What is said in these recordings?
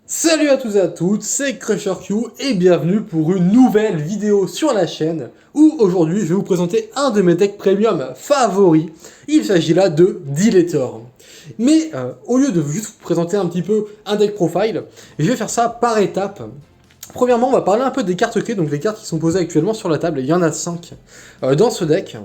Salut à tous et à toutes, c'est CrusherQ et bienvenue pour une nouvelle vidéo sur la chaîne où aujourd'hui je vais vous présenter un de mes decks premium favoris. Il s'agit là de Diletor. Mais au lieu de juste vous présenter un petit peu un deck profile, je vais faire ça par étapes. Premièrement, on va parler un peu des cartes clés, donc les cartes qui sont posées actuellement sur la table, il y en a 5 dans ce deck.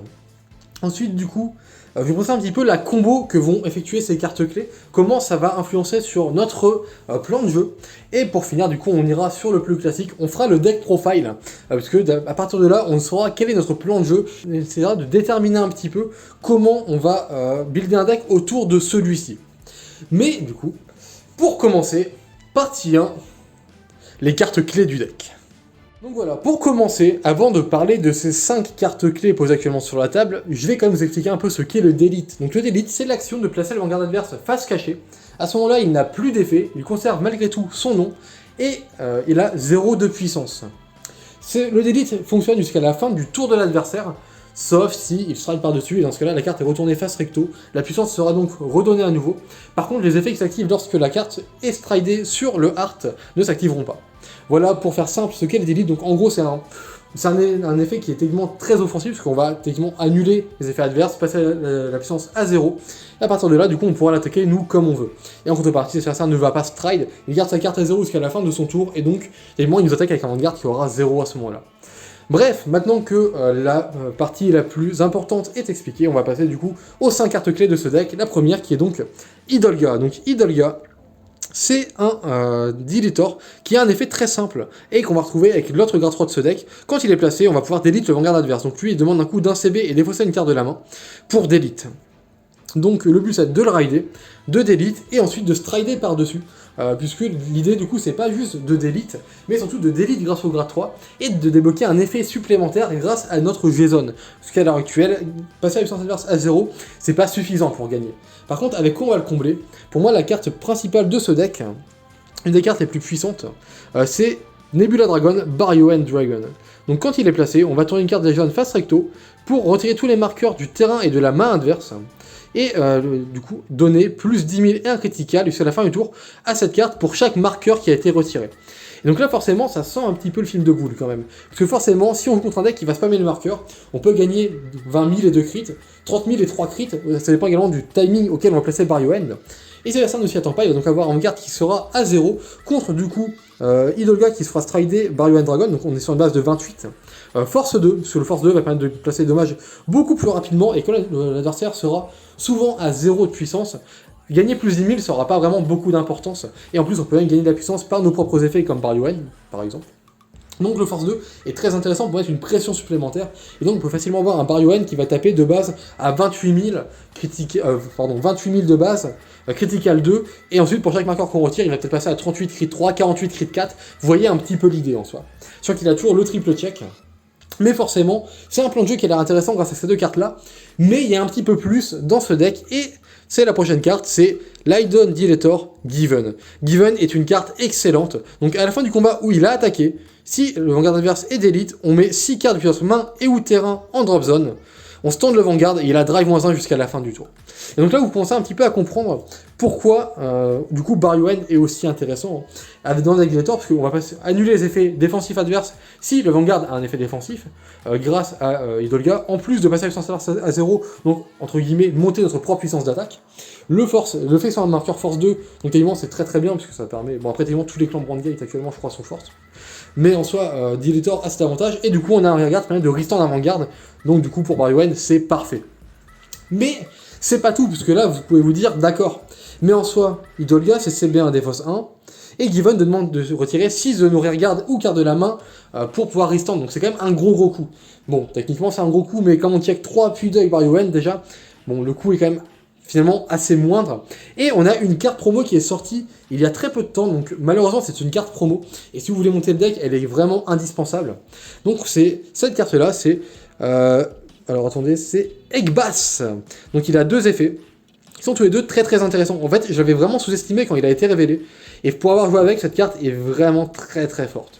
Ensuite, du coup, je vais vous présenter un petit peu la combo que vont effectuer ces cartes clés, comment ça va influencer sur notre plan de jeu. Et pour finir, du coup, on ira sur le plus classique, on fera le deck profile, parce que à partir de là, on saura quel est notre plan de jeu, c'est-à-dire de déterminer un petit peu comment on va builder un deck autour de celui-ci. Mais du coup, pour commencer, partie 1, les cartes clés du deck. Donc voilà, pour commencer, avant de parler de ces 5 cartes clés posées actuellement sur la table, je vais quand même vous expliquer un peu ce qu'est le Delete. Donc le Delete, c'est l'action de placer le vanguard adverse face cachée. À ce moment-là, il n'a plus d'effet, il conserve malgré tout son nom, et il a 0 de puissance. Le Delete fonctionne jusqu'à la fin du tour de l'adversaire, sauf si il stride par-dessus, et dans ce cas-là, la carte est retournée face recto. La puissance sera donc redonnée à nouveau. Par contre, les effets qui s'activent lorsque la carte est stridée sur le heart ne s'activeront pas. Voilà, pour faire simple, ce qu'est le Delete. Donc en gros, c'est un effet qui est techniquement très offensif, parce qu'on va techniquement annuler les effets adverses, passer la puissance à 0. Et à partir de là, du coup, on pourra l'attaquer nous comme on veut. Et en contrepartie, si l'adversaire ne va pas stride, il garde sa carte à 0 jusqu'à la fin de son tour, et donc, techniquement, il nous attaque avec un vanguard qui aura 0 à ce moment-là. Bref, maintenant que la partie la plus importante est expliquée, on va passer du coup aux 5 cartes clés de ce deck. La première qui est donc Idolga. Donc Idolga, c'est un Diletor qui a un effet très simple et qu'on va retrouver avec l'autre garde 3 de ce deck. Quand il est placé, on va pouvoir delete le vanguard adverse. Donc lui, il demande un coup d'un CB et défausser une carte de la main pour delete. Donc le but c'est de le rider, de delete et ensuite de strider par-dessus. Puisque l'idée du coup c'est pas juste de delete, mais surtout de delete grâce au grade 3 et de débloquer un effet supplémentaire grâce à notre G-Zone. Parce qu'à l'heure actuelle, passer la puissance adverse à 0, c'est pas suffisant pour gagner. Par contre, avec quoi on va le combler? Pour moi, la carte principale de ce deck, une des cartes les plus puissantes, c'est Nebula Dragon, Baryoen Dragon. Donc quand il est placé, on va tourner une carte des jeunes face recto pour retirer tous les marqueurs du terrain et de la main adverse. Et du coup, donner plus 10 000 et un critical jusqu'à la fin du tour à cette carte pour chaque marqueur qui a été retiré. Et donc là, forcément, ça sent un petit peu le film de boule quand même. Parce que forcément, si on joue contre un deck qui va spammer le marqueur, on peut gagner 20 000 et 2 crits, 30 000 et 3 crits, ça dépend également du timing auquel on va placer le Baryoen. Et si l'adversaire ne s'y attend pas, il va donc avoir une carte qui sera à 0 contre du coup Idolga qui se fera strider Baryoen Dragon, donc on est sur une base de 28. Force 2, parce que le Force 2 va permettre de placer des dommages beaucoup plus rapidement, et quand l'adversaire sera souvent à 0 de puissance, gagner plus 10 000, ça n'aura pas vraiment beaucoup d'importance, et en plus on peut même gagner de la puissance par nos propres effets comme Baryoen, par exemple. Donc le Force 2 est très intéressant pour mettre une pression supplémentaire, et donc on peut facilement avoir un Baryoen qui va taper de base à 28 000, 28 000 de base, critical 2, et ensuite pour chaque marqueur qu'on retire, il va peut-être passer à 38 crit 3, 48 crit 4, vous voyez un petit peu l'idée en soi. Sûr qu'il a toujours le triple check, mais forcément, c'est un plan de jeu qui a l'air intéressant grâce à ces deux cartes-là, mais il y a un petit peu plus dans ce deck, et c'est la prochaine carte, c'est Lydon Diletor Given. Given est une carte excellente, donc à la fin du combat où il a attaqué, si le vanguard adverse est d'élite, on met 6 cartes de puissance main et ou terrain en drop zone, on stand le vanguard et il a drive -1 jusqu'à la fin du tour. Et donc là vous commencez un petit peu à comprendre pourquoi du coup Baryoen est aussi intéressant dans le deck Diletor, parce qu'on va annuler les effets défensifs adverses si le vanguard a un effet défensif grâce à Idolga, en plus de passer la puissance adverse à 0, donc entre guillemets monter notre propre puissance d'attaque. Le fait sur un marqueur force 2, donc techniquement c'est très bien parce que ça permet, bon après techniquement tous les clans Brandgate actuellement je crois sont forts, mais en soi Diletor a cet avantage, et du coup on a un rearguard qui permet de restand avant-garde, donc du coup pour Baryoen c'est parfait. Mais c'est pas tout, parce que là vous pouvez vous dire d'accord, mais en soi Idolga c'est CB1 défausse 1, et Given demande de retirer 6 de nos rearguards ou cartes de la main pour pouvoir restand, donc c'est quand même un gros coup. Bon, techniquement c'est un gros coup, mais comme on check 3 appuis d'œil Baryoen déjà, bon le coup est quand même finalement assez moindre. Et on a une carte promo qui est sortie il y a très peu de temps, donc malheureusement c'est une carte promo, et si vous voulez monter le deck, elle est vraiment indispensable. Donc c'est cette carte là, c'est alors attendez, c'est Egbass. Donc il a deux effets, qui sont tous les deux très intéressants. En fait, je l'avais vraiment sous-estimé quand il a été révélé, et pour avoir joué avec, cette carte est vraiment très forte.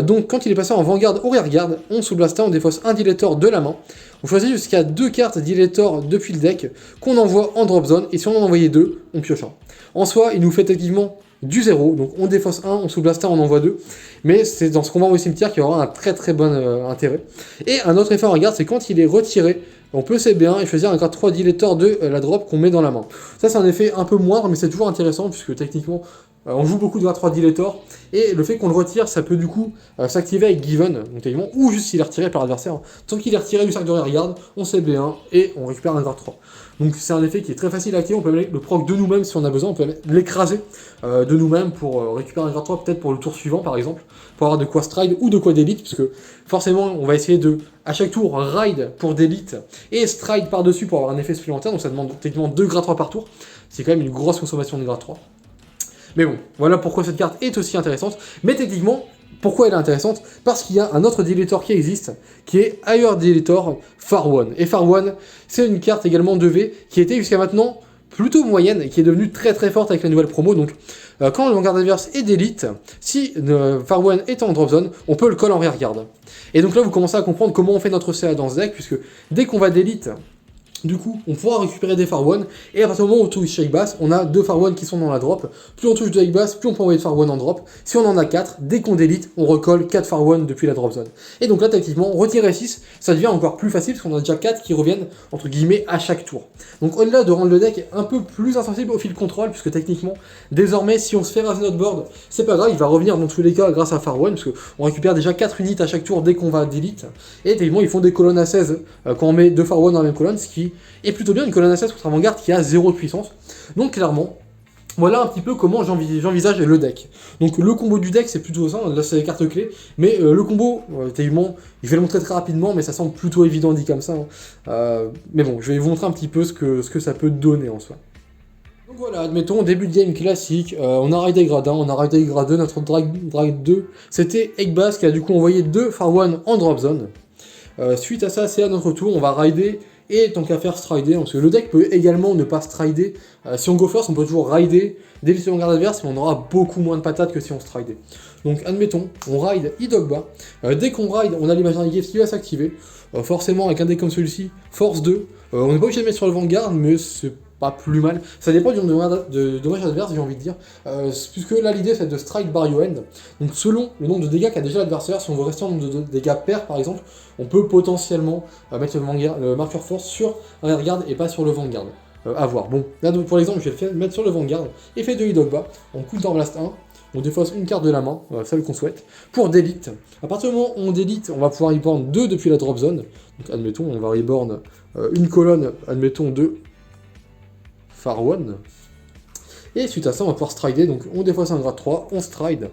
Donc quand il est passé en Vanguard ou Rearguard, on sous Blasta, on défausse un Diletor de la main. On choisit jusqu'à 2 cartes Diletor depuis le deck qu'on envoie en drop zone, et si on en envoyait 2, on pioche un. En soi, il nous fait techniquement du 0, donc on défausse 1, on sous blaster, on envoie 2, mais c'est dans ce qu'on va au cimetière qu'il y aura un très bon intérêt. Et un autre effet en garde, c'est quand il est retiré, on peut CB1 et choisir un grade 3 dilator de la drop qu'on met dans la main. Ça c'est un effet un peu moindre, mais c'est toujours intéressant, puisque techniquement, on joue beaucoup de grade 3 dilator, et le fait qu'on le retire, ça peut du coup s'activer avec Given, donc techniquement, ou juste s'il est retiré par l'adversaire. Tant qu'il est retiré du cercle de rearguard, on CB1 et on récupère un grade 3. Donc c'est un effet qui est très facile à activer, on peut le proc de nous-mêmes si on a besoin, on peut l'écraser de nous-mêmes pour récupérer un grade 3, peut-être pour le tour suivant par exemple, pour avoir de quoi stride ou de quoi d'élite, puisque forcément on va essayer de, à chaque tour, ride pour d'élite et stride par-dessus pour avoir un effet supplémentaire, donc ça demande techniquement 2 grade 3 par tour, c'est quand même une grosse consommation de grade 3. Mais bon, voilà pourquoi cette carte est aussi intéressante, mais techniquement, pourquoi elle est intéressante? Parce qu'il y a un autre deletor qui existe, qui est Higher Deletor Far One. Et Far One, c'est une carte également 2V, qui était jusqu'à maintenant plutôt moyenne, et qui est devenue très forte avec la nouvelle promo. Donc, quand le vanguard adverse est d'élite, si Far One est en drop zone, on peut le call en rearguard. Et donc là, vous commencez à comprendre comment on fait notre CA dans ce deck, puisque dès qu'on va d'élite, du coup, on pourra récupérer des Far One, et à partir du moment où on touche Shake Bass, on a 2 Far One qui sont dans la drop. Plus on touche de Shake Bass, plus on peut envoyer de Far One en drop. Si on en a 4, dès qu'on délite, on recolle 4 Far One depuis la drop zone. Et donc là, tactiquement, retirer 6, ça devient encore plus facile, parce qu'on a déjà 4 qui reviennent, entre guillemets, à chaque tour. Donc au-delà de rendre le deck un peu plus insensible au fil contrôle, puisque techniquement, désormais, si on se fait raser notre board, c'est pas grave, il va revenir dans tous les cas grâce à Far One, parce qu'on récupère déjà 4 unités à chaque tour dès qu'on va délite. Et techniquement, ils font des colonnes à 16 quand on met 2 Far One dans la même colonne, ce qui est plutôt bien, une colonne à 16 contre avant-garde qui a 0 de puissance. Donc clairement, voilà un petit peu comment j'envisage le deck. Donc le combo du deck c'est plutôt ça, là c'est les cartes clés, mais le combo, techniquement, je vais le montrer très rapidement, mais ça semble plutôt évident dit comme ça. Mais bon, je vais vous montrer un petit peu ce que ça peut donner en soi. Donc voilà, admettons, début de game classique, on a raidé grade 1, on a raidé grade 2, notre drag 2, c'était Eggbass qui a du coup envoyé 2 Far One en drop zone. Suite à ça, c'est à notre tour, on va rider. Et tant qu'à faire strider, parce que le deck peut également ne pas strider. Si on go first, on peut toujours rider, déliter le garde adverse, mais on aura beaucoup moins de patates que si on stridait. Donc admettons, on ride Idogba. Dès qu'on ride, on a l'Imaginary Gift qui va s'activer. Forcément, avec un deck comme celui-ci, force 2. On n'est pas obligé de mettre sur le Vanguard, mais c'est pas plus mal. Ça dépend du nombre de dommages adverses, j'ai envie de dire. Puisque là, l'idée, c'est de strike Barrio End. Donc selon le nombre de dégâts qu'a déjà l'adversaire, si on veut rester en nombre de dégâts pair, par exemple, on peut potentiellement mettre le marqueur force sur un rearguard et pas sur le Vanguard. À voir. Bon, là donc, pour l'exemple, je vais le mettre sur le Vanguard. Effet de Idogba, on cooldown blast 1, on défausse une carte de la main, celle qu'on souhaite, pour délite. À partir du moment où on délite, on va pouvoir reborn 2 depuis la drop zone. Donc admettons, on va reborn une colonne, admettons, de Far One. Et suite à ça, on va pouvoir strider, donc on défausse un grade 3, on stride,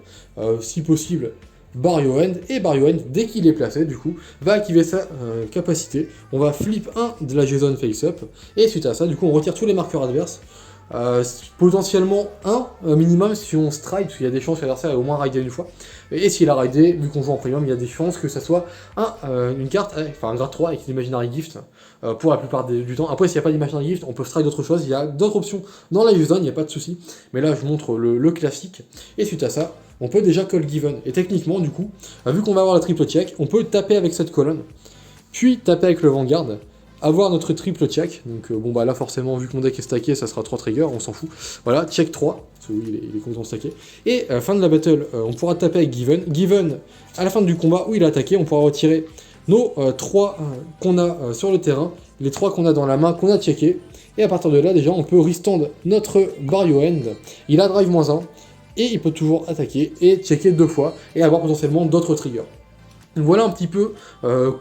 si possible, Barrio End, et Barrio End, dès qu'il est placé, du coup, va activer sa capacité. On va flip 1 de la G-Zone face-up, et suite à ça, du coup, on retire tous les marqueurs adverses. Potentiellement 1 minimum si on stride, parce qu'il y a des chances que l'adversaire ait au moins raidé une fois. Et s'il a raidé, vu qu'on joue en premium, il y a des chances que ça soit une carte, enfin un grade 3 avec l'Imaginary Gift pour la plupart du temps. Après, s'il n'y a pas d'Imaginary Gift, on peut stride autre chose. Il y a d'autres options dans la Zone, il n'y a pas de souci. Mais là, je vous montre le classique. Et suite à ça, on peut déjà call Given. Et techniquement, du coup, vu qu'on va avoir la triple check, on peut taper avec cette colonne, puis taper avec le Vanguard, avoir notre triple check. Donc bon bah là forcément vu que mon deck est stacké, ça sera 3 triggers, on s'en fout. Voilà, check 3, parce que oui, il est complètement stacké. Et fin de la battle, on pourra taper avec Given. Given, à la fin du combat où il a attaqué, on pourra retirer nos 3 qu'on a sur le terrain, les 3 qu'on a dans la main, qu'on a checké. Et à partir de là, déjà, on peut restand notre Barrio End. Il a drive -1, et il peut toujours attaquer et checker 2 fois, et avoir potentiellement d'autres triggers. Donc voilà un petit peu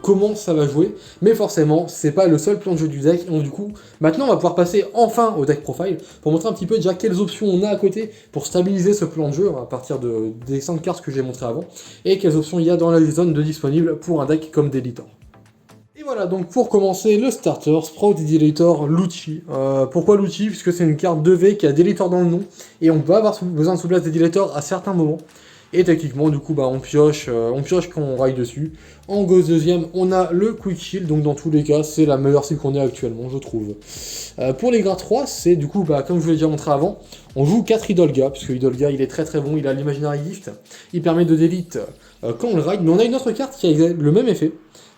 comment ça va jouer, mais forcément, c'est pas le seul plan de jeu du deck, et donc du coup, maintenant on va pouvoir passer enfin au deck profile, pour montrer un petit peu déjà quelles options on a à côté pour stabiliser ce plan de jeu, à partir des 5 cartes que j'ai montré avant, et quelles options il y a dans la zone de disponible pour un deck comme Deletor. Et voilà, donc pour commencer, le starter, Sprout et Deletor Lucci. Pourquoi Lucci? Puisque c'est une carte 2V qui a Deletor dans le nom, et on peut avoir besoin de sous-place des Deletor à certains moments. Et techniquement, du coup, bah, on pioche quand on raille dessus. En Ghost deuxième, on a le Quick Shield, donc dans tous les cas, c'est la meilleure cible qu'on ait actuellement, je trouve. Pour les grades 3, c'est du coup, bah, comme je vous l'ai déjà montré avant, on joue 4 Idolga, puisque Idolga, il est très bon, il a l'Imaginary Gift, il permet de délite quand on le ride, mais on a une autre carte qui a le même effet,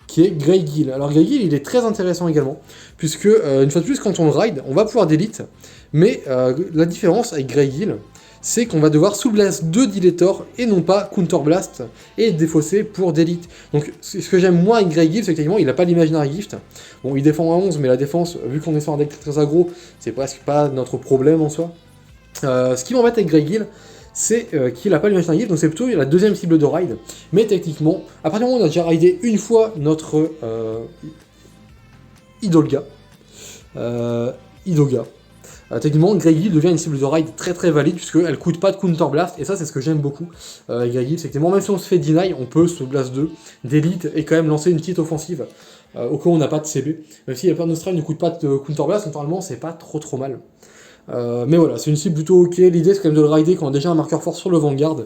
qui est Greygill. Alors Greygill, il est très intéressant également, puisque, une fois de plus, quand on le ride, on va pouvoir délite, mais la différence avec Greygill, c'est qu'on va devoir Soul Blast 2 Dilator et non pas Counter Blast et défausser pour Delete. Donc ce que j'aime moins avec Grey Gill, c'est qu'effectivement il n'a pas l'Imaginary Gift. Bon, il défend à 11, mais la défense, vu qu'on est sur un deck très aggro, c'est presque pas notre problème en soi. Ce qui m'embête avec Grey Gill, c'est qu'il n'a pas l'Imaginary Gift, donc c'est plutôt la deuxième cible de ride. Mais techniquement, à partir du moment où on a déjà raidé une fois notre Idolga, techniquement, Grey Gill devient une cible de ride très très valide puisqu'elle coûte pas de Counter Blast, et ça c'est ce que j'aime beaucoup avec Grey Gill, c'est que même si on se fait deny, on peut se Blast 2 d'élite et quand même lancer une petite offensive au cas où on n'a pas de CB. Même si la peur Nostral ne coûte pas de Counter Blast, normalement c'est pas trop mal. Mais voilà, c'est une cible plutôt ok, l'idée c'est quand même de le rider quand on a déjà un marqueur fort sur le Vanguard,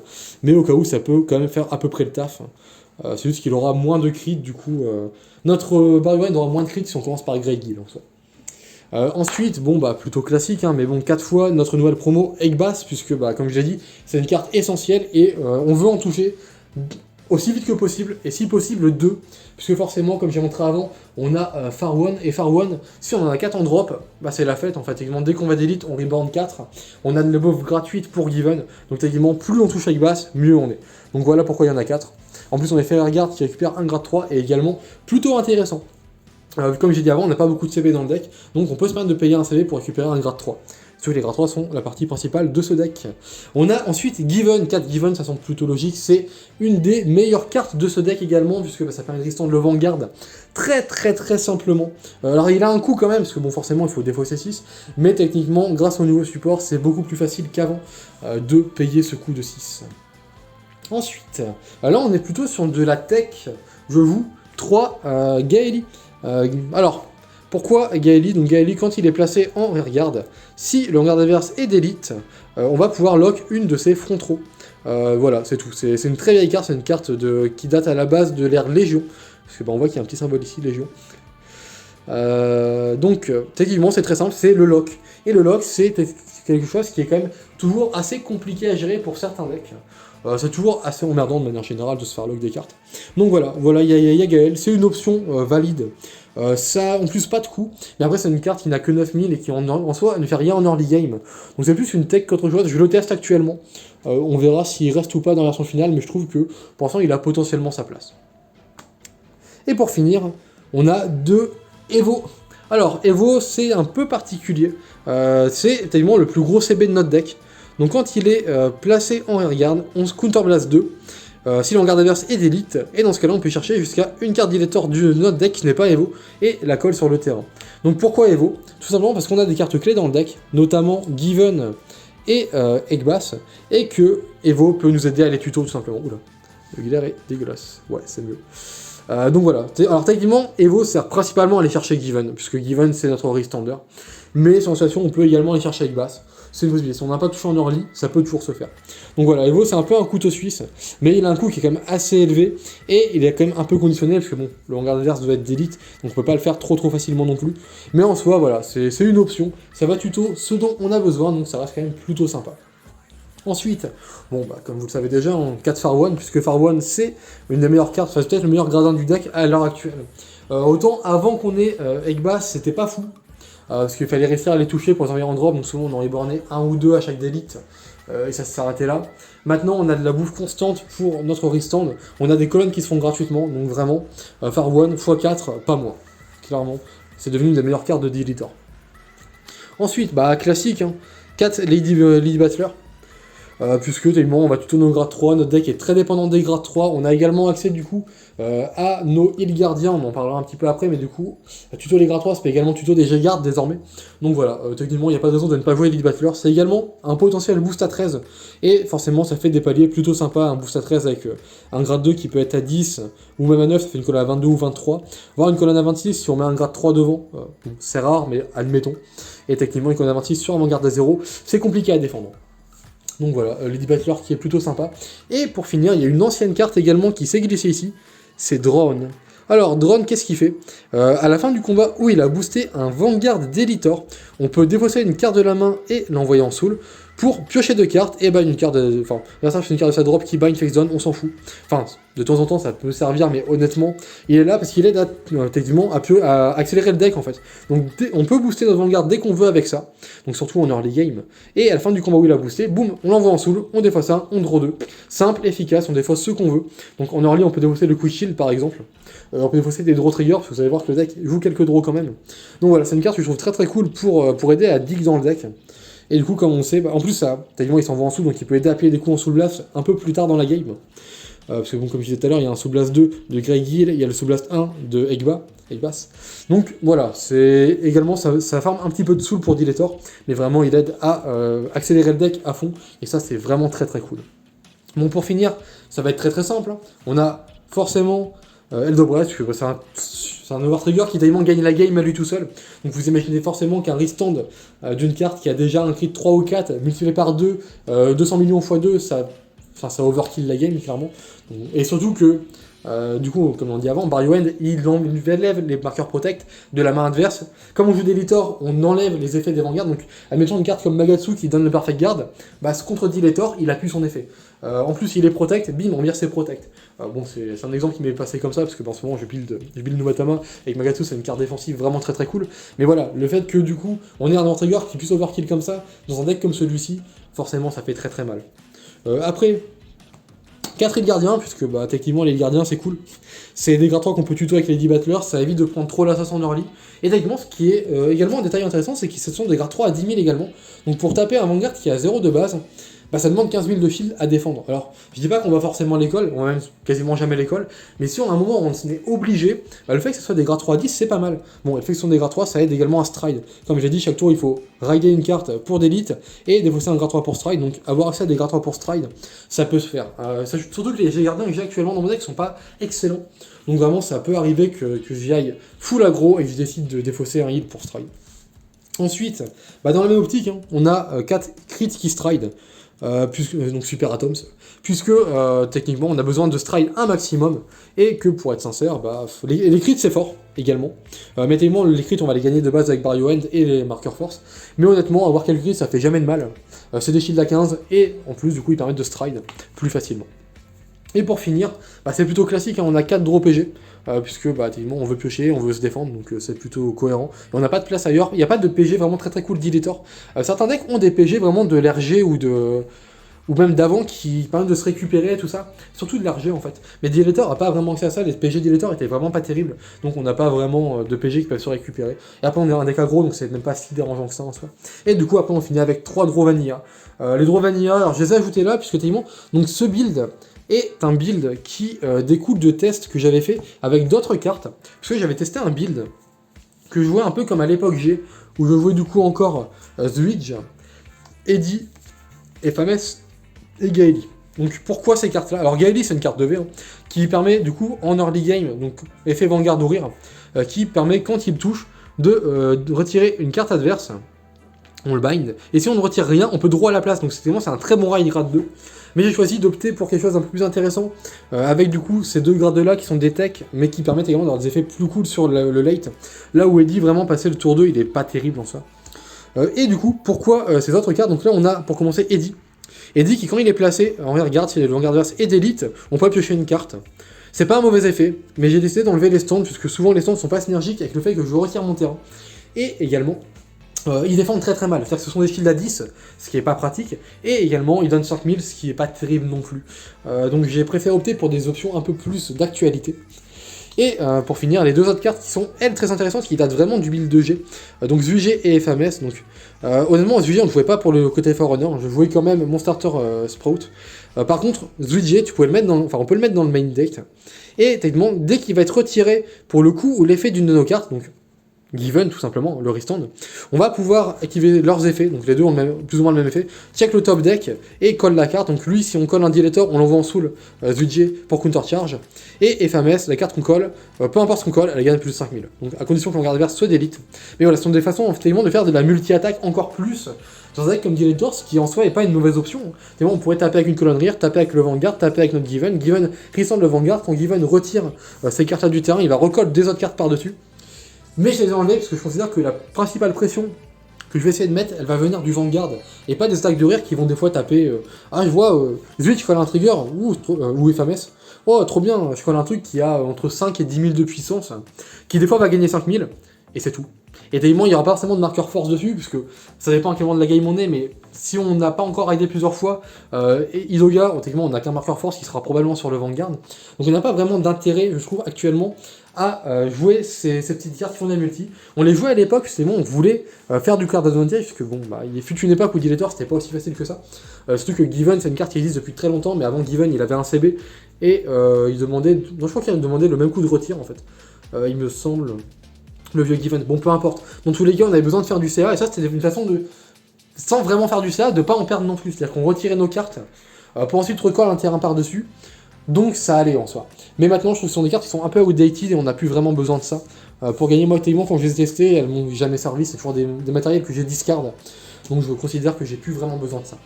mais au cas où ça peut quand même faire à peu près le taf. C'est juste qu'il aura moins de crits, du coup, notre Barbarian aura moins de crits si on commence par Grey Gill en soi. Ensuite, bon bah plutôt classique, hein, mais bon 4 fois notre nouvelle promo Egg-Bass, puisque bah comme je l'ai dit, c'est une carte essentielle et on veut en toucher aussi vite que possible, et si possible 2, puisque forcément, comme j'ai montré avant, on a Far One, et Far One, si on en a 4 en drop, bah c'est la fête en fait, techniquement dès qu'on va d'élite, on reborn 4, on a de la buff gratuite pour Given, donc techniquement plus on touche Egg-Bass, mieux on est. Donc voilà pourquoi il y en a 4. En plus on a fait Guard qui récupère un grade 3, et également plutôt intéressant. Comme j'ai dit avant, on n'a pas beaucoup de CB dans le deck, donc on peut se permettre de payer un CB pour récupérer un grade 3. Sauf que les grades 3 sont la partie principale de ce deck. On a ensuite Given, 4 Given, ça semble plutôt logique, c'est une des meilleures cartes de ce deck également, puisque bah, ça permet de restendre le Vanguard très simplement. Alors il a un coût quand même, parce que bon forcément il faut défausser 6, mais techniquement, grâce au nouveau support, c'est beaucoup plus facile qu'avant de payer ce coût de 6. Ensuite, là on est plutôt sur de la tech, je vous, 3 Gaeli. Alors, pourquoi Gaeli? Donc Gaeli, quand il est placé en rearguard, si le rearguard adverse est d'élite, on va pouvoir lock une de ses front row. Voilà, c'est tout. C'est une très vieille carte, c'est une carte qui date à la base de l'ère Légion, parce que bah, on voit qu'il y a un petit symbole ici, Légion. Donc, techniquement, c'est très simple, c'est le lock. Et le lock, c'est quelque chose qui est quand même toujours assez compliqué à gérer pour certains decks. C'est toujours assez emmerdant de manière générale de se faire lock des cartes. Donc voilà, il y a Gaël, c'est une option valide. Ça en plus pas de coût, mais après c'est une carte qui n'a que 9000 et qui en soi ne fait rien en early game. Donc c'est plus une tech qu'autre chose, je le teste actuellement. On verra s'il reste ou pas dans la version finale, mais je trouve que pour l'instant il a potentiellement sa place. Et pour finir, on a 2 Evo. Alors Evo c'est un peu particulier, c'est tellement le plus gros CB de notre deck. Donc quand il est placé en rearguard, on se Counter Blast 2. Si le rearguard adverse est d'élite, et dans ce cas-là, on peut chercher jusqu'à une carte Dilator de notre deck qui n'est pas Evo, et la colle sur le terrain. Donc pourquoi Evo? Tout simplement parce qu'on a des cartes clés dans le deck, notamment Given et Egg-Bass, et que Evo peut nous aider à les tutos tout simplement. Oula, le guillard est dégueulasse, ouais, c'est mieux. Donc voilà, alors techniquement, Evo sert principalement à aller chercher Given, puisque Given c'est notre Ristander, mais sans situation, on peut également aller chercher Egg-Bass. C'est une possibilité. Si on n'a pas touché en early, ça peut toujours se faire. Donc voilà, Evo c'est un peu un couteau suisse, mais il a un coût qui est quand même assez élevé, et il est quand même un peu conditionnel, parce que bon, le rearguard adverse doit être d'élite, donc on peut pas le faire trop facilement non plus. Mais en soi, voilà, c'est une option, ça va tuto ce dont on a besoin, donc ça reste quand même plutôt sympa. Ensuite, bon bah comme vous le savez déjà, on 4 Far One, puisque Far One c'est une des meilleures cartes, enfin peut-être le meilleur gradin du deck à l'heure actuelle. Autant avant qu'on ait Egg-Bass, c'était pas fou. Parce qu'il fallait rester à les toucher pour les envoyer en drop, donc souvent on en rebornait 1 ou 2 à chaque délite, et ça s'arrêtait là. Maintenant on a de la bouffe constante pour notre restand, on a des colonnes qui se font gratuitement, donc vraiment, Far One x4, pas moins. Clairement, c'est devenu une des meilleures cartes de Deletor. Ensuite, bah classique, hein, 4 Lady Battler. Puisque tellement on va tuto nos grades 3, notre deck est très dépendant des grades 3, on a également accès du coup à nos heal gardiens, on en parlera un petit peu après, mais du coup, tuto les grades 3, ça peut également tuto des G-Guard désormais, donc voilà, techniquement il n'y a pas de raison de ne pas jouer Elite Battler, c'est également un potentiel boost à 13, et forcément ça fait des paliers plutôt sympas, un boost à 13 avec un grade 2 qui peut être à 10, ou même à 9, ça fait une colonne à 22 ou 23, voire une colonne à 26 si on met un grade 3 devant, c'est rare, mais admettons, et techniquement une colonne à 26 sur un garde à 0, c'est compliqué à défendre. Donc voilà, Lady Battler qui est plutôt sympa. Et pour finir, il y a une ancienne carte également qui s'est glissée ici, c'est Drone. Alors Drone, qu'est-ce qu'il fait? À la fin du combat où il a boosté un Vanguard d'Elitor, on peut défausser une carte de la main et l'envoyer en soul pour piocher 2 cartes, et bah une carte de... Enfin, l'adversaire c'est une carte de sa drop qui bind face zone, on s'en fout. Enfin, de temps en temps ça peut servir, mais honnêtement, il est là parce qu'il aide à, techniquement à accélérer le deck en fait. Donc on peut booster notre Vanguard dès qu'on veut avec ça, donc surtout en early game, et à la fin du combat où il a boosté, boum, on l'envoie en soul, on défausse un, on draw 2. Simple, efficace, on défausse ce qu'on veut. Donc en early on peut défausser le quick shield par exemple, on peut défausser des draw triggers, parce que vous allez voir que le deck joue quelques draws quand même. Donc voilà, c'est une carte que je trouve très très cool pour aider à dig dans le deck. Et du coup, comme on sait, en plus, ça, tellement il s'envoie en soul, donc il peut aider à appuyer des coups en soul blast un peu plus tard dans la game. Parce que bon, comme je disais tout à l'heure, il y a un soul blast 2 de Grey Gill, il y a le soul blast 1 de Eggbas. Donc voilà, c'est également, ça farme un petit peu de soul pour Dilator, mais vraiment il aide à accélérer le deck à fond, et ça c'est vraiment très très cool. Bon, pour finir, ça va être très très simple. On a forcément Eldobras, c'est un overtrigger qui tellement gagne la game à lui tout seul. Donc vous imaginez forcément qu'un restand d'une carte qui a déjà un crit de 3 ou 4, multiplié par 2, 200 millions x 2, ça overkill la game clairement. Et surtout que, du coup, comme on dit avant, Barrio End, il enlève les marqueurs protect de la main adverse. Comme on joue Deletor, on enlève les effets des Vanguard. Donc, admettons une carte comme Magatsu qui donne le Perfect Guard, bah, contre Deletor, il appuie son effet. En plus, il est protect, bim, on vire ses protect. Bon, c'est un exemple qui m'est passé comme ça, parce que en ce moment, je build Numatama, avec Magatsu, c'est une carte défensive vraiment très très cool. Mais voilà, le fait que du coup, on ait un trigger qui puisse overkill comme ça, dans un deck comme celui-ci, forcément, ça fait très très mal. Après, 4 Hit Gardiens, puisque bah, techniquement les gardiens c'est cool. C'est des grades 3 qu'on peut tuto avec les Lady Battlers, ça évite de prendre trop l'assassin en early. Et techniquement, ce qui est également un détail intéressant, c'est que ce sont des grades 3 à 10 000 également. Donc pour taper un Vanguard qui a 0 de base, bah, ça demande 15 000 de shield à défendre. Alors, je dis pas qu'on va forcément à l'école, on va même quasiment jamais à l'école, mais si on a un moment où on est obligé, bah, le fait que ce soit des grades 3 à 10, c'est pas mal. Bon, le fait que ce soit des grades 3, ça aide également à stride. Comme j'ai dit, chaque tour, il faut rider une carte pour d'élite et défausser un grade 3 pour stride, donc avoir accès à des grades 3 pour stride, ça peut se faire. Surtout que les gardiens que j'ai actuellement dans mon deck sont pas excellents, donc vraiment, ça peut arriver que j'y aille full aggro et que je décide de défausser un heal pour stride. Ensuite, bah, dans la même optique, hein, on a 4 crits qui stride. Donc Super Atoms, puisque techniquement on a besoin de stride un maximum, et que pour être sincère, bah, les crits c'est fort également, mais techniquement les crits on va les gagner de base avec Barrio End et les marqueurs force, mais honnêtement avoir quelques crits ça fait jamais de mal, c'est des shields à 15, et en plus du coup ils permettent de stride plus facilement. Et pour finir, bah, c'est plutôt classique, hein, on a 4 draws PG, puisque bah, on veut piocher, on veut se défendre, donc c'est plutôt cohérent. Et on n'a pas de place ailleurs, il n'y a pas de PG vraiment très très cool d'Illator. Certains decks ont des PG vraiment de l'RG ou même d'avant qui permettent de se récupérer, tout ça, surtout de l'RG en fait. Mais Dilator n'a pas vraiment accès à ça, les PG Dilator étaient vraiment pas terribles, donc on n'a pas vraiment de PG qui peuvent se récupérer. Et après on a un deck aggro, donc c'est même pas si dérangeant que ça en soi. Et du coup après on finit avec 3 draws vanilla. Les draws vanilla, alors je les ai ajoutés là, puisque techniquement, donc ce build est un build qui découle de tests que j'avais fait avec d'autres cartes, parce que j'avais testé un build que je jouais un peu comme à l'époque G, où je jouais du coup encore Zwidge, Eddie, Efames et Gaeli. Donc pourquoi ces cartes-là? Alors Gaeli c'est une carte de V, hein, qui permet du coup en early game, donc effet Vanguard d'ouvrir, qui permet quand il touche de retirer une carte adverse, on le bind, et si on ne retire rien, on peut draw à la place, donc c'est un très bon raid grade 2. Mais j'ai choisi d'opter pour quelque chose d'un peu plus intéressant, avec du coup ces deux grades-là qui sont des techs, mais qui permettent également d'avoir des effets plus cool sur le late, là où Eddie vraiment passé le tour 2, il est pas terrible en soi. Et du coup, pourquoi ces autres cartes? Donc là on a pour commencer Eddie. Eddie qui quand il est placé en rearguard, si le Vanguard adverse est d'élite, on peut piocher une carte. C'est pas un mauvais effet, mais j'ai décidé d'enlever les stands, puisque souvent les stands sont pas synergiques avec le fait que je retire mon terrain. Et également, ils défendent très très mal, c'est-à-dire que ce sont des shields à 10, ce qui est pas pratique, et également ils donnent 5000, ce qui est pas terrible non plus. Donc j'ai préféré opter pour des options un peu plus d'actualité. Et pour finir, les deux autres cartes qui sont, elles, très intéressantes, qui datent vraiment du build de G, donc Zwige et Efames. Donc, honnêtement, Zwige, on ne jouait pas pour le côté Forerunner, je jouais quand même mon starter Sprout. Par contre, Zwige, tu pouvais le mettre dans, on peut le mettre dans le main deck, et techniquement, dès qu'il va être retiré pour le coup ou l'effet d'une de nos cartes, donc Given tout simplement, le restand, on va pouvoir activer leurs effets, donc les deux ont plus ou moins le même effet, check le top deck et colle la carte, donc lui si on colle un Dilator, on l'envoie en soul Zwidge pour counter charge, et Efames, la carte qu'on colle, peu importe ce qu'on colle, elle gagne plus de 5000, donc à condition que l'on garde adverse soit d'élite. Mais voilà, ce sont des façons effectivement de faire de la multi-attaque encore plus dans un deck comme Dilator, ce qui en soi n'est pas une mauvaise option. On pourrait taper avec une colonne rear, taper avec le Vanguard, taper avec notre Given, Given restant le Vanguard, quand Given retire ses cartes du terrain, il va recoller des autres cartes par-dessus. Mais je les ai enlevés parce que je considère que la principale pression que je vais essayer de mettre, elle va venir du Vanguard, et pas des attaques de rire qui vont des fois taper ah je vois, Zwitch je colle un trigger, ou FMS, oh trop bien, je colle un truc qui a entre 5 et 10 000 de puissance, qui des fois va gagner 5000, et c'est tout. Et tellement il n'y aura pas forcément de marqueur force dessus, puisque ça dépend à quel moment de la game on est, mais si on n'a pas encore raidé plusieurs fois, et Idoga, techniquement on n'a qu'un marqueur force qui sera probablement sur le Vanguard, donc on n'a pas vraiment d'intérêt, je trouve, actuellement, à jouer ces petites cartes qui font des multi. On les jouait à l'époque, c'est bon, on voulait faire du card advantage, parce que bon, bah, il fut une époque où Dilator c'était pas aussi facile que ça. Surtout que Given c'est une carte qui existe depuis très longtemps, mais avant Given il avait un CB, et il demandait, non je crois qu'il demandait le même coup de retire en fait, il me semble, le vieux Given, bon peu importe. Dans tous les cas on avait besoin de faire du CA, et ça c'était une façon de, sans vraiment faire du CA, de pas en perdre non plus, c'est-à-dire qu'on retirait nos cartes, pour ensuite recoller un terrain par-dessus. Donc ça allait en soi. Mais maintenant je trouve que ce sont des cartes qui sont un peu outdated et on n'a plus vraiment besoin de ça. Pour gagner, moi techniquement quand je les ai testées, elles m'ont jamais servi, c'est toujours des matériels que j'ai discard. Donc je considère que j'ai plus vraiment besoin de ça.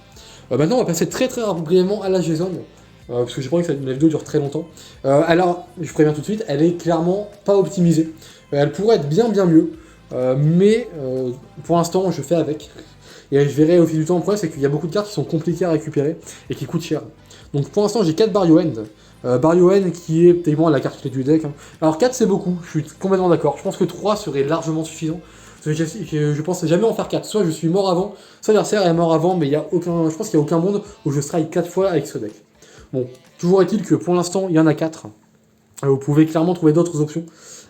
Maintenant on va passer très brièvement à la Jason. Parce que j'ai pas envie que la vidéo dure très longtemps. Alors, je préviens tout de suite, elle est clairement pas optimisée. Elle pourrait être bien mieux. Mais pour l'instant je fais avec. Et je verrai au fil du temps. Le problème c'est qu'il y a beaucoup de cartes qui sont compliquées à récupérer et qui coûtent cher. Donc pour l'instant j'ai 4 Barrio End. Barrio End qui est techniquement la carte clé du deck. Alors 4 c'est beaucoup, je suis complètement d'accord. Je pense que 3 serait largement suffisant. Je pensais jamais en faire 4. Soit je suis mort avant, soit l'adversaire est mort avant, mais je pense qu'il n'y a aucun monde où je strike 4 fois avec ce deck. Bon, toujours est-il que pour l'instant il y en a 4. Vous pouvez clairement trouver d'autres options.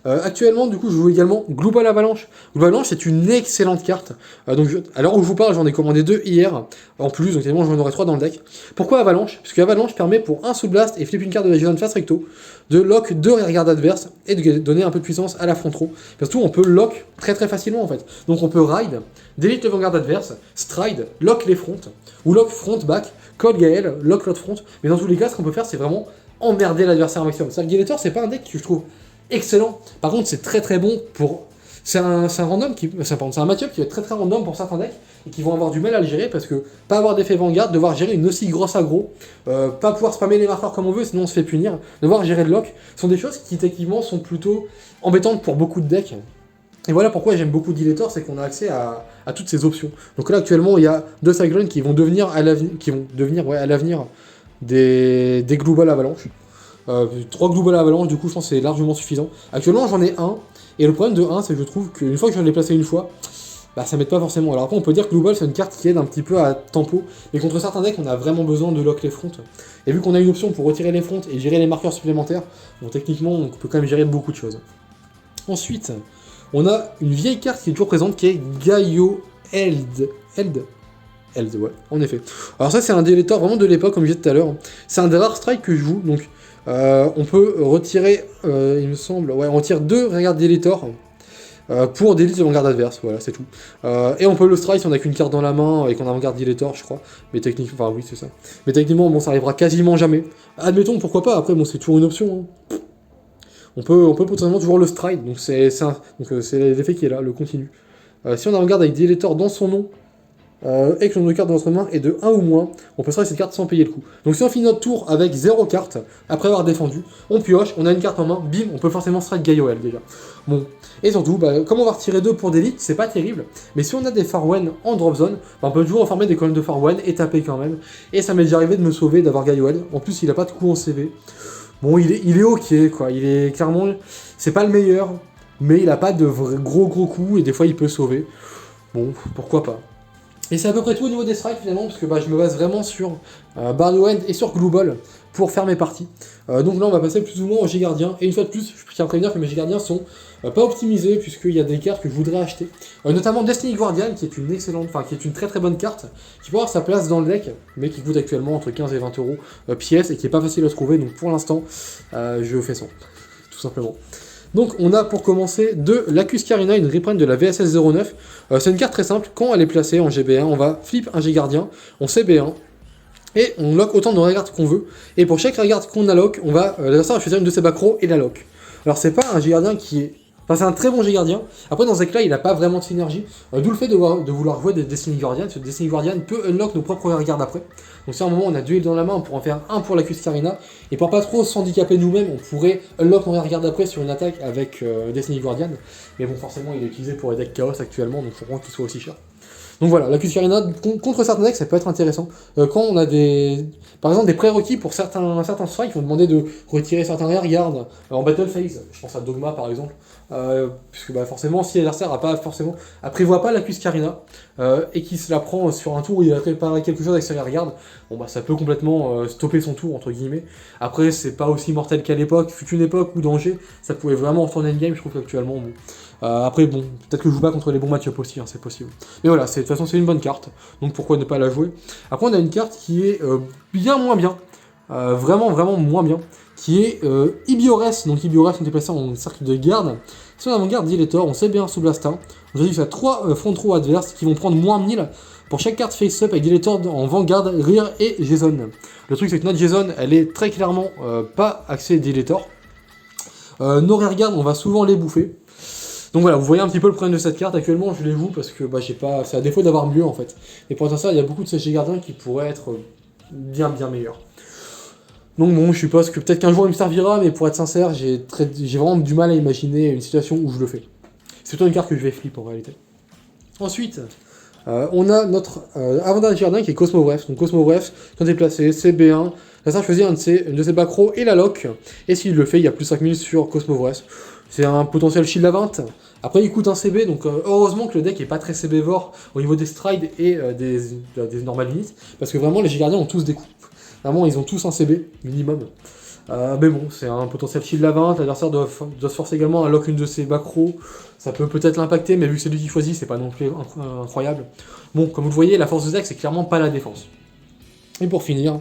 Actuellement, du coup, je joue également Global Avalanche. Global Avalanche, c'est une excellente carte. À l'heure où je vous parle, j'en ai commandé 2 hier, en plus, donc évidemment, j'en aurai 3 dans le deck. Pourquoi Avalanche? Parce que Avalanche permet, pour un Soul Blast et flip une carte de la Jason face recto, de lock 2 rearguards adverses et de donner un peu de puissance à la front row. Parce que on peut lock très facilement, en fait. Donc on peut ride, delete le Vanguard adverse, stride, lock les fronts, ou lock front back, code Gaël, lock l'autre front. Mais dans tous les cas, ce qu'on peut faire, c'est vraiment emmerder l'adversaire un maximum. C'est-à-dire que Giletor, c'est pas un deck que je trouve excellent. Par contre, c'est très bon pour... C'est un random qui... C'est un match-up qui va être très random pour certains decks et qui vont avoir du mal à le gérer parce que pas avoir d'effet Vanguard, devoir gérer une aussi grosse aggro, pas pouvoir spammer les marqueurs comme on veut sinon on se fait punir, devoir gérer le lock, sont des choses qui techniquement sont plutôt embêtantes pour beaucoup de decks. Et voilà pourquoi j'aime beaucoup Dilator, c'est qu'on a accès à toutes ces options. Donc là actuellement il y a 2 Cyclones qui vont devenir à l'avenir des Global Avalanche. 3 Global Avalanche, du coup je pense que c'est largement suffisant. Actuellement j'en ai un, et le problème de 1 c'est que je trouve qu'une fois que je l'ai placé une fois, bah ça m'aide pas forcément. Alors après on peut dire que Global c'est une carte qui aide un petit peu à tempo, mais contre certains decks on a vraiment besoin de lock les fronts. Et vu qu'on a une option pour retirer les fronts et gérer les marqueurs supplémentaires, bon techniquement on peut quand même gérer beaucoup de choses. Ensuite, on a une vieille carte qui est toujours présente qui est Gaio Eld, ouais, en effet. Alors ça c'est un Dilator vraiment de l'époque comme je disais tout à l'heure. C'est un des rares strikes que je joue, donc on peut retirer, il me semble, ouais, on retire 2 regards Dilator pour delete le Vanguard adverse, voilà, c'est tout. Et on peut le strike si on a qu'une carte dans la main et qu'on a un Vanguard Dilator, je crois. Mais techniquement, enfin oui, c'est ça. Mais techniquement, bon, ça arrivera quasiment jamais. Admettons, pourquoi pas, après, bon, c'est toujours une option. Hein. On peut potentiellement toujours le strike, donc c'est l'effet qui est là, le continu. Si on a un Vanguard avec Dilator dans son nom, et que le nombre de cartes dans notre main est de 1 ou moins, on peut strike cette carte sans payer le coup. Donc si on finit notre tour avec 0 carte, après avoir défendu, on pioche, on a une carte en main, bim, on peut forcément strike Gaioel déjà. Bon, et surtout, comme on va retirer 2 pour d'élite, c'est pas terrible, mais si on a des Farwen en drop zone, on peut toujours reformer des colonnes de Farwen et taper quand même, et ça m'est déjà arrivé de me sauver d'avoir Gaioel. En plus il a pas de coup en CV. Bon, il est ok quoi, il est clairement, c'est pas le meilleur, mais il a pas de gros coups, et des fois il peut sauver. Bon, pourquoi pas. Et c'est à peu près tout au niveau des strikes finalement, parce que je me base vraiment sur Barrio End et sur Global pour faire mes parties. Donc là on va passer plus ou moins au G-Gardien, et une fois de plus, je tiens à prévenir que mes G-Gardiens sont pas optimisés, puisqu'il y a des cartes que je voudrais acheter. Notamment Destiny Guardian, qui est une excellente, qui est une très bonne carte, qui peut avoir sa place dans le deck, mais qui coûte actuellement entre 15 et 20 euros pièce, et qui est pas facile à trouver, donc pour l'instant, je fais ça, tout simplement. Donc on a pour commencer de Lacus Carina, une reprint de la VSS 09. C'est une carte très simple, quand elle est placée en GB1, on va flip un G-Gardien, on CB1, et on lock autant de regards qu'on veut. Et pour chaque regard qu'on a lock, l'adversaire va choisir une de ses backrows et la lock. Alors c'est pas un G-Gardien qui est... Enfin c'est un très bon G-Gardien. Après dans ce deck là il n'a pas vraiment de synergie. D'où le fait de vouloir jouer des Destiny Guardian, parce que Destiny Guardian peut unlock nos propres regards après. Donc si à un moment on a 2 heals dans la main, on pourrait en faire un pour Lacus Carina. Et pour pas trop s'handicaper nous-mêmes, on pourrait unlock nos regards après sur une attaque avec Destiny Guardian. Mais bon forcément il est utilisé pour les decks Chaos actuellement, donc je comprends qu'il soit aussi cher. Donc voilà, la Cuscarina, contre certains decks, ça peut être intéressant. Quand on a par exemple des prérequis pour certains strikes qui vont demander de retirer certains rearguards en battle phase, je pense à Dogma par exemple, puisque bah, forcément, si l'adversaire prévoit pas la Cuscarina, et qu'il se la prend sur un tour où il a préparé quelque chose avec ses rearguards, bon bah ça peut complètement stopper son tour, entre guillemets. Après, c'est pas aussi mortel qu'à l'époque, fut une époque où danger, ça pouvait vraiment retourner une game, je trouve qu'actuellement, bon. Après, bon, peut-être que je joue pas contre les bons match-up aussi, hein, c'est possible. Mais voilà, de toute façon, c'est une bonne carte, donc pourquoi ne pas la jouer. Après, on a une carte qui est bien moins bien, vraiment moins bien, qui est Ibiores. Donc Ibiores, on est placé en cercle de garde. Si on avant-garde Dilator, on sait bien sous Blasta. On a dit que ça a 3 front row adverses qui vont prendre moins 1000 pour chaque carte face-up avec Dilator en Vanguard, Rear et Jason. Le truc, c'est que notre Jason, elle est très clairement pas axée Dilator. Nos rearguards, on va souvent les bouffer. Donc voilà, vous voyez un petit peu le problème de cette carte. Actuellement, je les joue parce que bah, c'est à défaut d'avoir mieux en fait. Et pour ça, il y a beaucoup de CG gardiens qui pourraient être bien meilleurs. Donc bon, je suppose que peut-être qu'un jour il me servira, mais pour être sincère, j'ai vraiment du mal à imaginer une situation où je le fais. C'est plutôt une carte que je vais flip en réalité. Ensuite, on a notre avant-dernier jardin qui est Cosmo Bref. Donc Cosmo Bref, quand il est placé, c'est B1. Ça choisit une de ses backrows et la lock. Et s'il le fait, il y a plus 5000 sur Cosmo Bref. C'est un potentiel shield à 20. Après, il coûte un CB, donc heureusement que le deck est pas très CB-vor au niveau des strides et des normales units, parce que vraiment, les G-Gardiens ont tous des coups. Vraiment, ils ont tous un CB, minimum. Mais bon, c'est un potentiel shield à 20, l'adversaire doit se forcer également à lock une de ses back rows. Ça peut peut-être l'impacter, mais vu que c'est lui qui choisit, c'est pas non plus incroyable. Bon, comme vous le voyez, la force de deck, c'est clairement pas la défense. Et pour finir,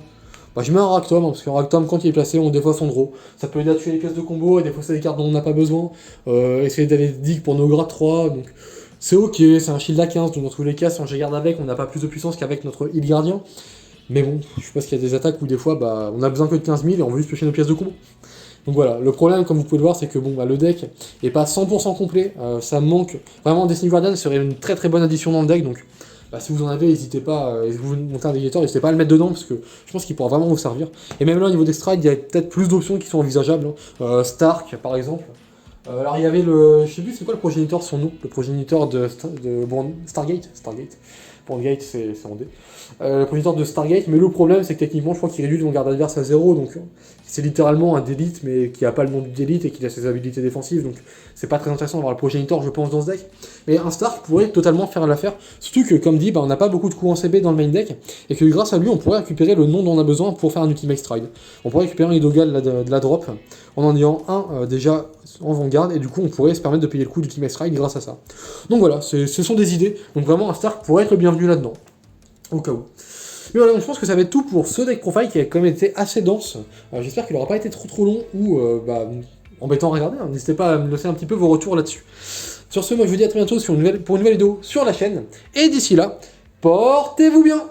bah, je mets un Raktom, hein, parce qu'un Raktom, quand il est placé, on défausse son draw. Ça peut aider à tuer les pièces de combo, et défausser des cartes dont on n'a pas besoin. Essayer d'aller dig pour nos grades 3, donc c'est ok, c'est un shield à 15, donc dans tous les cas, si on garde avec, on n'a pas plus de puissance qu'avec notre heal gardien. Mais bon, je sais pas qu'il y a des attaques où des fois, bah, on a besoin que de 15 000 et on veut juste piocher nos pièces de combo. Donc voilà, le problème, comme vous pouvez le voir, c'est que bon, bah, le deck est pas 100% complet, ça manque. Vraiment, Destiny Guardian serait une très bonne addition dans le deck, donc bah, si vous en avez, n'hésitez pas, et vous montez un Dilator, n'hésitez pas à le mettre dedans, parce que je pense qu'il pourra vraiment vous servir. Et même là, au niveau des strides, il y a peut-être plus d'options qui sont envisageables. Hein. Stark, par exemple. Alors il y avait je sais plus c'est quoi le progéniteur, son nom, le progéniteur de Stargate. Gate, c'est en D. Le progéniteur de Stargate, mais le problème c'est que techniquement je crois qu'il réduit le garde adverse à 0, donc c'est littéralement un d'élite mais qui a pas le nom d'élite et qui a ses habilités défensives, donc c'est pas très intéressant d'avoir le progéniteur je pense dans ce deck. Mais un Stark pourrait totalement faire l'affaire, surtout que comme dit, bah, on n'a pas beaucoup de coups en CB dans le main deck, et que grâce à lui on pourrait récupérer le nom dont on a besoin pour faire un Ultimate Stride. On pourrait récupérer un Idogal de la drop, en ayant un déjà en Vanguard, et du coup on pourrait se permettre de payer le coût d'Ultimate Stride grâce à ça. Donc voilà, ce sont des idées, donc vraiment un Stark pourrait être le bienvenu là-dedans, au cas où. Mais voilà, je pense que ça va être tout pour ce deck profile qui a quand même été assez dense. J'espère qu'il n'aura pas été trop long ou embêtant à regarder. Hein. N'hésitez pas à me laisser un petit peu vos retours là-dessus. Sur ce, moi je vous dis à très bientôt pour une nouvelle vidéo sur la chaîne. Et d'ici là, portez-vous bien!